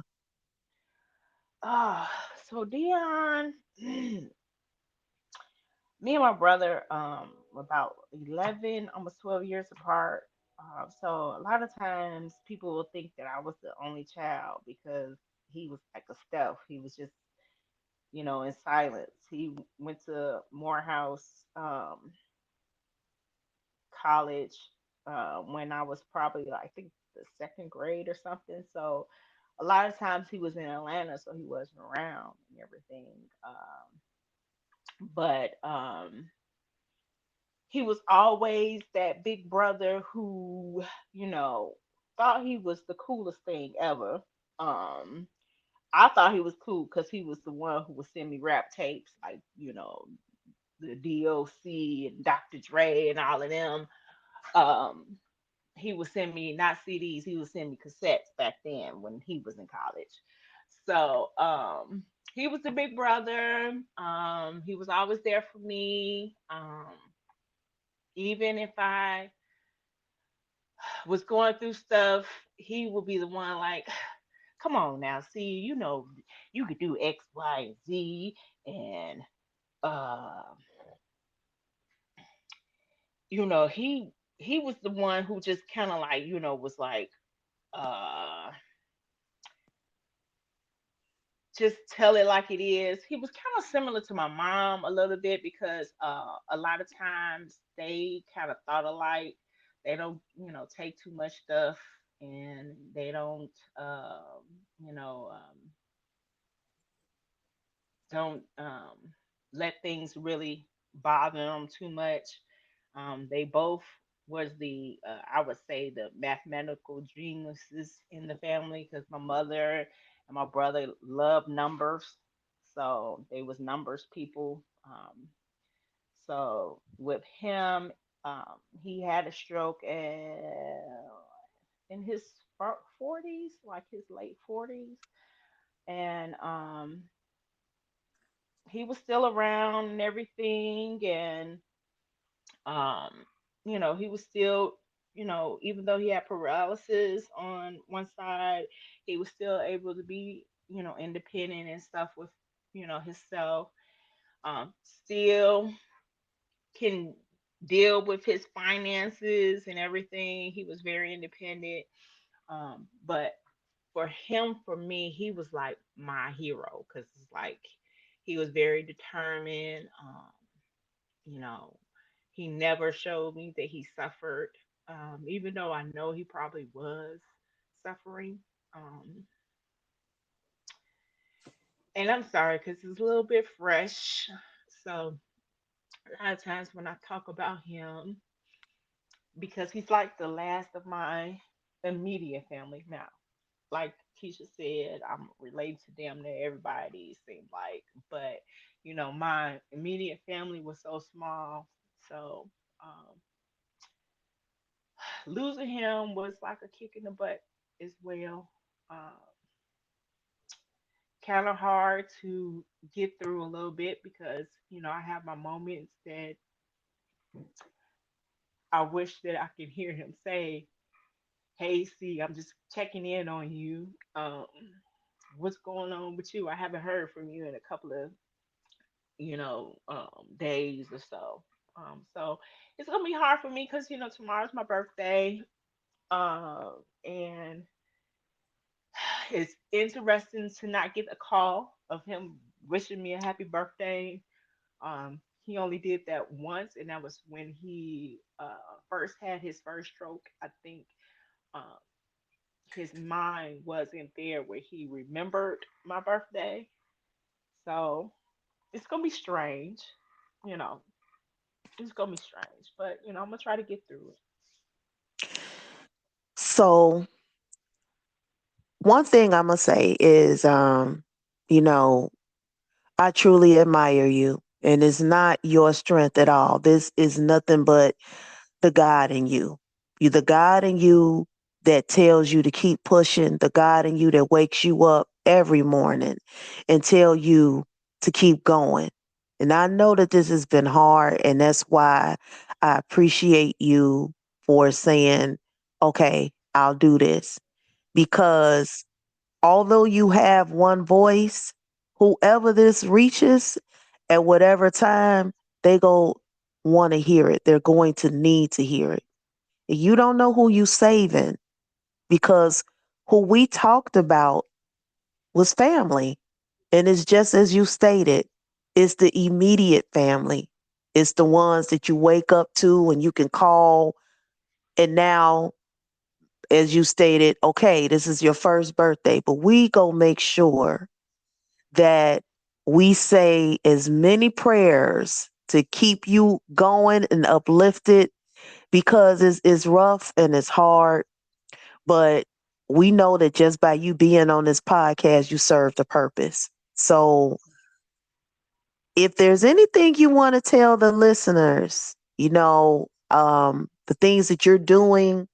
Oh, so Dion, me and my brother, about 11, almost 12 years apart. So a lot of times people will think that I was the only child because he was like a stealth. He was just, in silence. He went to Morehouse College when I was probably, like, I think, the second grade or something. So a lot of times he was in Atlanta, so he wasn't around and everything. But he was always that big brother who, you know, thought he was the coolest thing ever. Um, I thought he was cool because he was the one who would send me rap tapes, like, the DOC and Dr. Dre and all of them. Um, he would send me not CDs, he would send me cassettes back then when he was in college. So he was the big brother. He was always there for me. Even if I was going through stuff, he would be the one like, come on now, see, you could do X, Y, and Z. And uh, he was the one who just kind of like, was like, uh just tell it like it is. He was kind of similar to my mom a little bit because a lot of times they kind of thought alike. They don't, take too much stuff, and they you know, um, don't let things really bother them too much. They both was I would say, the mathematical geniuses in the family because my mother and my brother loved numbers, so they was numbers people. So with him, he had a stroke in his 40s, like his late 40s, and he was still around and everything. And um he was still, even though he had paralysis on one side, he was still able to be, independent and stuff with, himself. Still can deal with his finances and everything. He was very independent. But for him, for me, he was like my hero because it's like he was very determined. You know, he never showed me that he suffered, even though I know he probably was suffering. Um, and I'm sorry because it's a little bit fresh. So a lot of times when I talk about him, because he's like the last of my immediate family now. Like Keisha said, I'm related to damn near everybody, it seemed like. But, my immediate family was so small. So um, losing him was like a kick in the butt as well. Um, kind of hard to get through a little bit because, I have my moments that I wish that I could hear him say, hey, see, I'm just checking in on you. What's going on with you? I haven't heard from you in a couple of, days or so. So it's gonna be hard for me because tomorrow's my birthday, and it's interesting to not get a call of him wishing me a happy birthday. He only did that once, and that was when he first had his first stroke. I think um, his mind wasn't there where he remembered my birthday. So it's gonna be strange, you know. It's gonna be strange, but I'm gonna try to get through it. So one thing I'm gonna say is, you know, I truly admire you, and it's not your strength at all. This is nothing but the God in you. You, the God in you that tells you to keep pushing, the God in you that wakes you up every morning and tell you to keep going. And I know that this has been hard, and that's why I appreciate you for saying, okay, I'll do this. Because although you have one voice, whoever this reaches at whatever time, they go want to hear it. They're going to need to hear it. You don't know who you saving because who we talked about was family. And it's just as you stated, it's the immediate family. It's the ones that you wake up to and you can call. And now, as you stated, okay, this is your first birthday, but we go make sure that we say as many prayers to keep you going and uplifted because it's rough and it's hard. But we know that just by you being on this podcast, you served a purpose. So if there's anything you want to tell the listeners, the things that you're doing,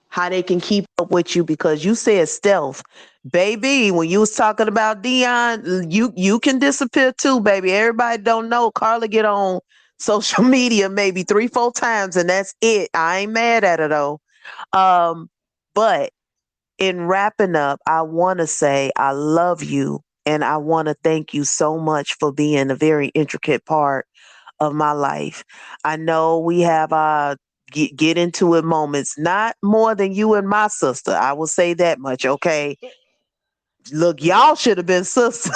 how they can keep up with you, because you said stealth, baby. When you was talking about Dion, you can disappear too, baby. Everybody don't know. Carla get on social media maybe 3-4 times, and that's it. I ain't mad at her though. But in wrapping up, I want to say I love you and I want to thank you so much for being a very intricate part of my life. I know we have get into it moments, not more than you and my sister. I will say that much, okay? Look, y'all should have been sisters.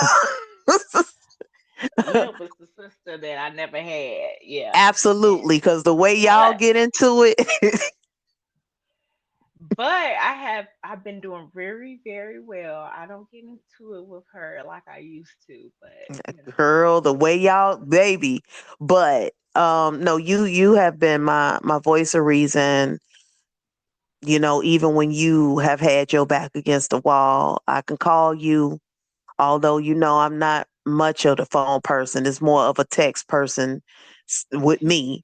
Lip was the sister that I never had. Yeah. And Absolutely, because the way y'all but get into it, I've been doing very, very well. I don't get into it with her like I used to, but girl, the way y'all, baby. But no, you have been my voice of reason. Even when you have had your back against the wall, I can call you. Although I'm not much of the phone person, it's more of a text person with me.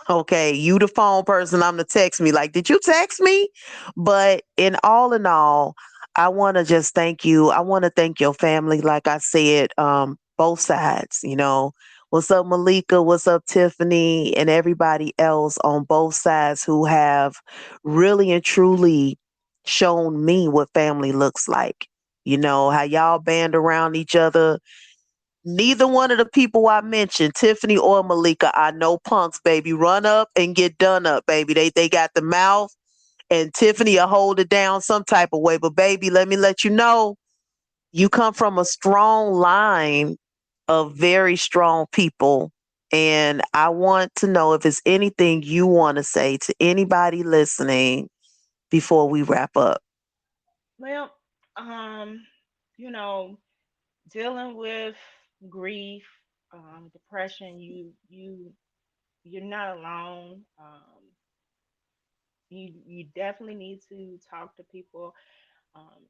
Okay, you the phone person, I'm the text me. Like, did you text me? But in all, I want to just thank you. I want to thank your family. Like I said, both sides. What's up, Malika? What's up, Tiffany? And everybody else on both sides who have really and truly shown me what family looks like. How y'all band around each other. Neither one of the people I mentioned, Tiffany or Malika, I know punks, baby. Run up and get done up, baby. They got the mouth, and Tiffany will hold it down some type of way. But baby, let me let you know, you come from a strong line of very strong people. And I want to know if it's anything you want to say to anybody listening before we wrap up. well, um, you know, dealing with grief, depression, you're not alone. You definitely need to talk to people. Um,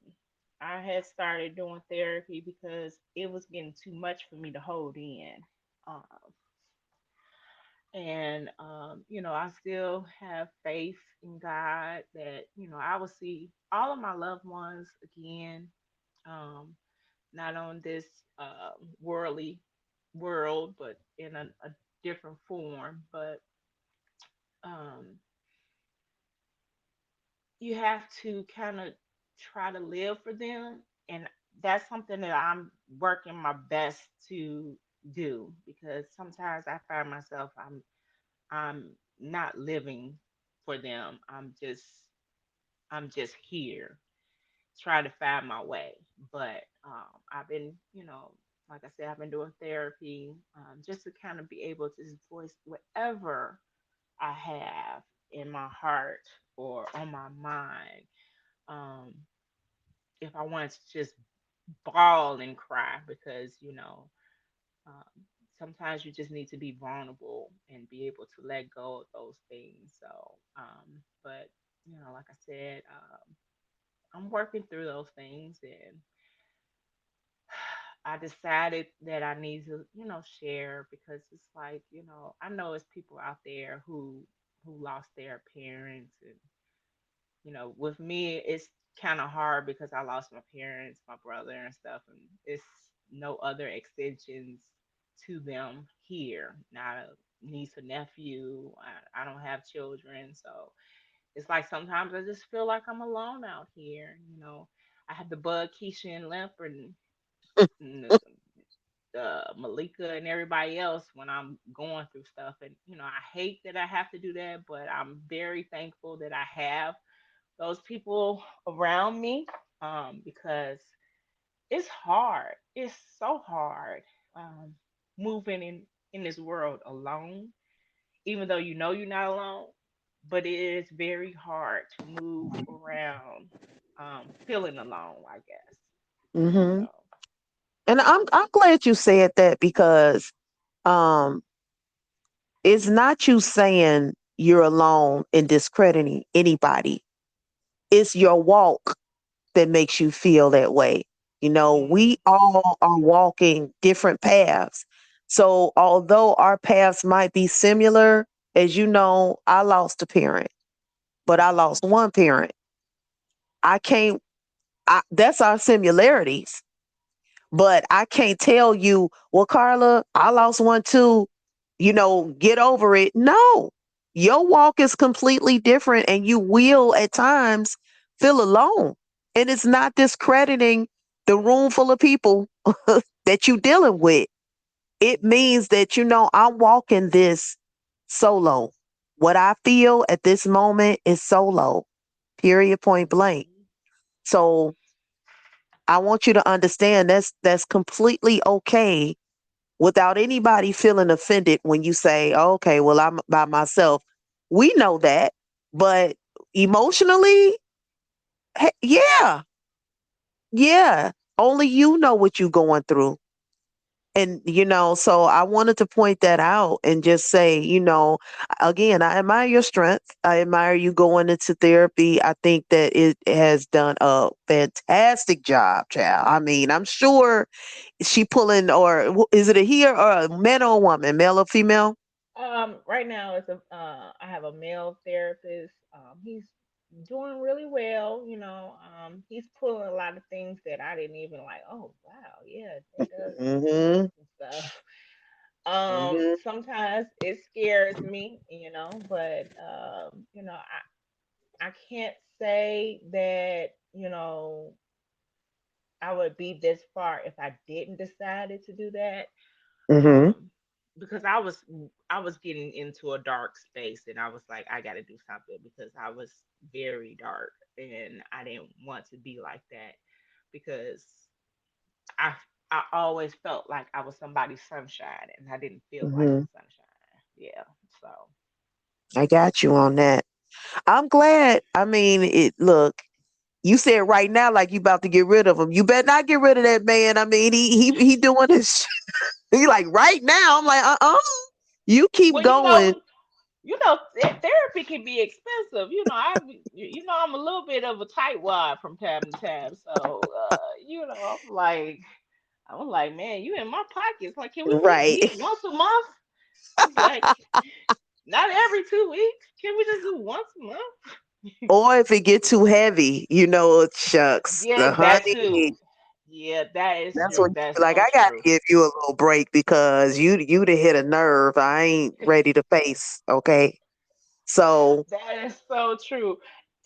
I had started doing therapy because it was getting too much for me to hold in. Um, and I still have faith in God that I will see all of my loved ones again, um, not on this worldly world, but in a different form. But um, you have to kind of try to live for them, and that's something that I'm working my best to do, because sometimes I find myself I'm not living for them. I'm just here trying to find my way. But I've been, like I said, I've been doing therapy, just to kind of be able to voice whatever I have in my heart or on my mind. Um, if I wanted to just bawl and cry, because um, sometimes you just need to be vulnerable and be able to let go of those things. So, but like I said, I'm working through those things, and I decided that I need to, share, because it's like, I know it's people out there who lost their parents, and with me, it's kind of hard because I lost my parents, my brother, and stuff, and it's no other extensions. to them here. Not a niece or nephew. I don't have children, so it's like sometimes I just feel like I'm alone out here. I have to bug Keisha and Limper and Malika and everybody else when I'm going through stuff. And, I hate that I have to do that, but I'm very thankful that I have those people around me because it's hard. It's so hard moving in this world alone, even though you're not alone. But it is very hard to move around feeling alone, I guess. Hmm. So, And I'm glad you said that because um it's not you saying you're alone and discrediting anybody. It's your walk that makes you feel that way. We mm, all are walking different paths. So although our paths might be similar, as you know, I lost a parent, but I lost one parent. I can't that's our similarities. But I can't tell you, well, Carla, I lost one too, get over it. No, your walk is completely different and you will at times feel alone. And it's not discrediting the room full of people that you're dealing with. It means that, I'm walking this solo. What I feel at this moment is solo, period, point blank. mhm. So I want you to understand that's completely okay without anybody feeling offended when you say, "Oh, okay, well, I'm by myself." We know that, but emotionally, yeah, yeah, only you know what you're going through. And, so I wanted to point that out and just say, again, I admire your strength. I admire you going into therapy. I think that it has done a fantastic job, child. I mean, I'm sure she pulling, or is it a he or a man or a woman, male or female? Right now I have a male therapist. He's doing really well. He's pulling a lot of things that I didn't even like. Oh wow, yeah, that does make Hmm. sense and stuff. Hmm. Sometimes it scares me, but I can't say that I would be this far if I didn't decided to do that. Hmm. Um, because I was getting into a dark space and I was like, I got to do something because I was very dark and I didn't want to be like that because I I always felt like I was somebody's sunshine and I didn't feel like Hmm. the sunshine. Yeah, so I got you on that. I'm glad. I mean, look, you said right now like you about to get rid of him. You better not get rid of that man. I mean, he doing his he like right now. I'm like, you keep well, going. therapy can be expensive. I'm a little bit of a tightwad from time to time. So, I'm like, man, you in my pockets. Like, can we just Right. meet once a month? It's like not every 2 weeks. Can we just do once a month? Or if it get too heavy, shucks, Yeah, the that honey. too. Yeah, that is That's true. when you That's be like, so I got to true. give you a little break because you to hit a nerve I ain't ready to face. Okay, so That is so true.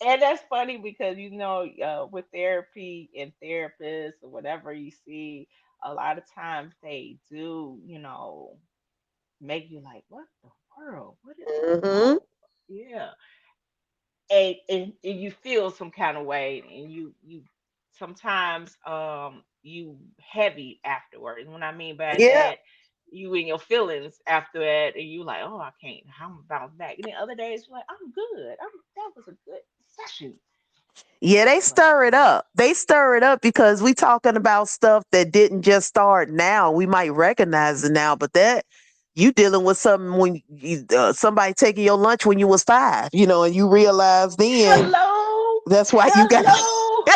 And that's funny because with therapy and therapists or whatever you see, a lot of times they do, make you like, what the world? What is going hmm on? Yeah. And you feel some kind of way and you sometimes you heavy afterwards. What I mean by yeah, that, you in your feelings after that and you like, oh, I can't, I'm bounce back. And then other days you're like, I'm good. That was a good session. yeah, they But stir it up. They stir it up because we talking about stuff that didn't just start now. We might recognize it now, but that you dealing with something when somebody taking your lunch when you was 5, and you realize then hello, that's why you got. hello,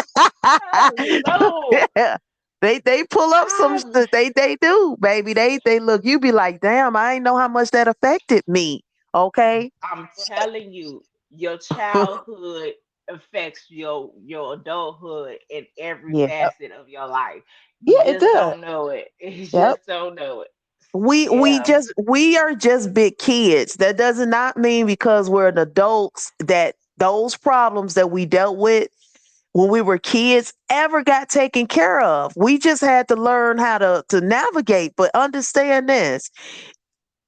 hello. Yeah. They pull up some I stuff. They do, baby. They look. You be like, damn, I ain't know how much that affected me. Okay. I'm telling you, your childhood affects your adulthood in every Yeah. facet of your life. You Yeah, it just does. don't know it. You Yep. just don't know it. Yeah. We are just big kids. That does not mean because we're an adults that those problems that we dealt with when we were kids ever got taken care of. We just had to learn how to navigate. But understand this: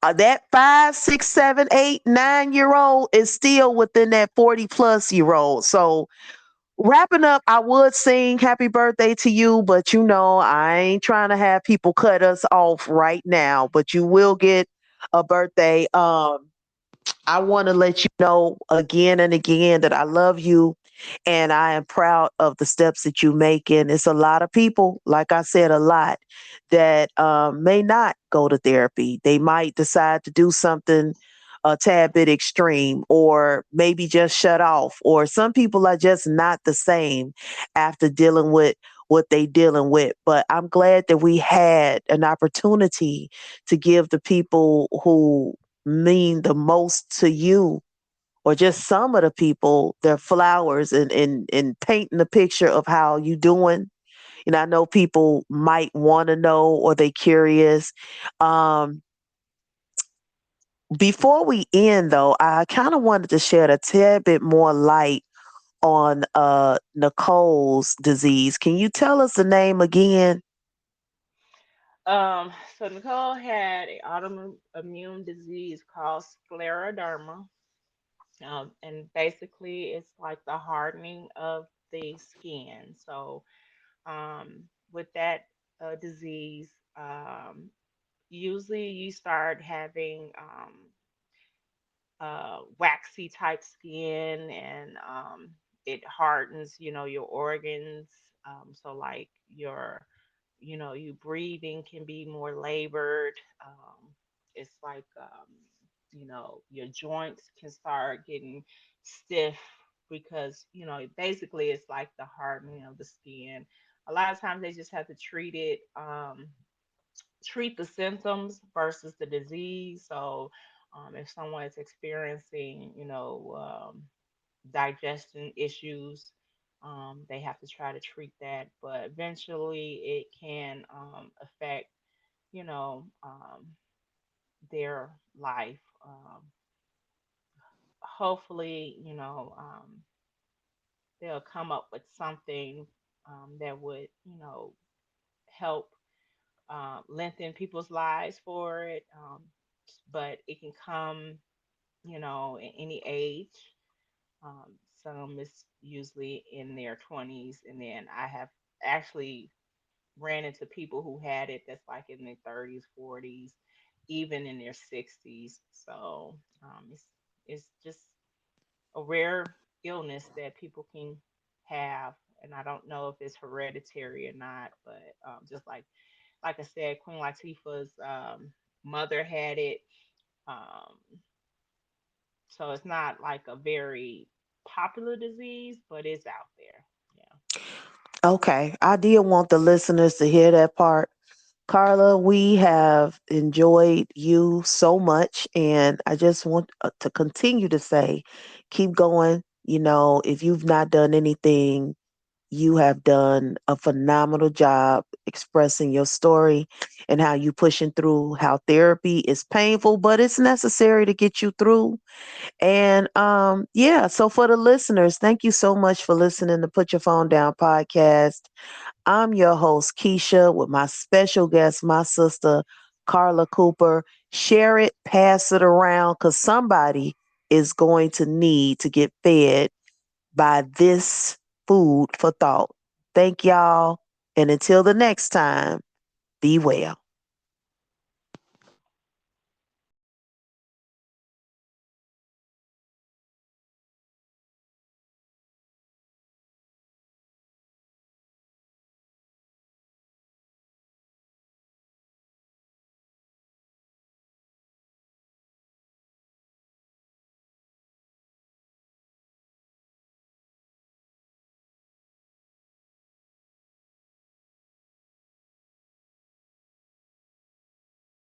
that 5, 6, 7, 8, 9 year old is still within that 40+ year old. So wrapping up, I would sing happy birthday to you, but I ain't trying to have people cut us off right now. But you will get a birthday. I want to let you know again and again that I love you and I am proud of the steps that you making. It's a lot of people, like I said, a lot that may not go to therapy. They might decide to do something a tad bit extreme or maybe just shut off. Or some people are just not the same after dealing with what they dealing with. But I'm glad that we had an opportunity to give the people who mean the most to you or just some of the people their flowers and painting a picture of how you doing. I know people might want to know or they curious. um Before we end though, I kind of wanted to shed a tad bit more light on Nicole's disease. Can you tell us the name again? So Nicole had an autoimmune disease called scleroderma. And basically it's like the hardening of the skin. So with that disease, usually you start having waxy type skin, and it hardens, your organs. So like you breathing can be more labored. It's like, your joints can start getting stiff because, basically it's like the hardening of the skin. A lot of times they just have to treat the symptoms versus the disease. So, if someone is experiencing, digestion issues, they have to try to treat that. But eventually, it can affect, you know, um, their life. Hopefully, they'll come up with something that would, help lengthen people's lives for it. But it can come, in any age. Some is usually in their 20s, and then I have actually ran into people who had it that's like in their 30s, 40s, even in their 60s. So it's just a rare illness that people can have, and I don't know if it's hereditary or not. But just like I said, Queen Latifah's mother had it. Um, so it's not like a very popular disease, but it's out there. Yeah. Okay, I did want the listeners to hear that part. Carla, we have enjoyed you so much, and I just want to continue to say, keep going. If you've not done anything, you have done a phenomenal job expressing your story and how you pushing through, how therapy is painful, but it's necessary to get you through. And yeah, so for the listeners, thank you so much for listening to Put Your Phone Down podcast. I'm your host, Keisha, with my special guest, my sister, Carla Cooper. Share it, pass it around, because somebody is going to need to get fed by this food for thought. Thank y'all. And until the next time, be well.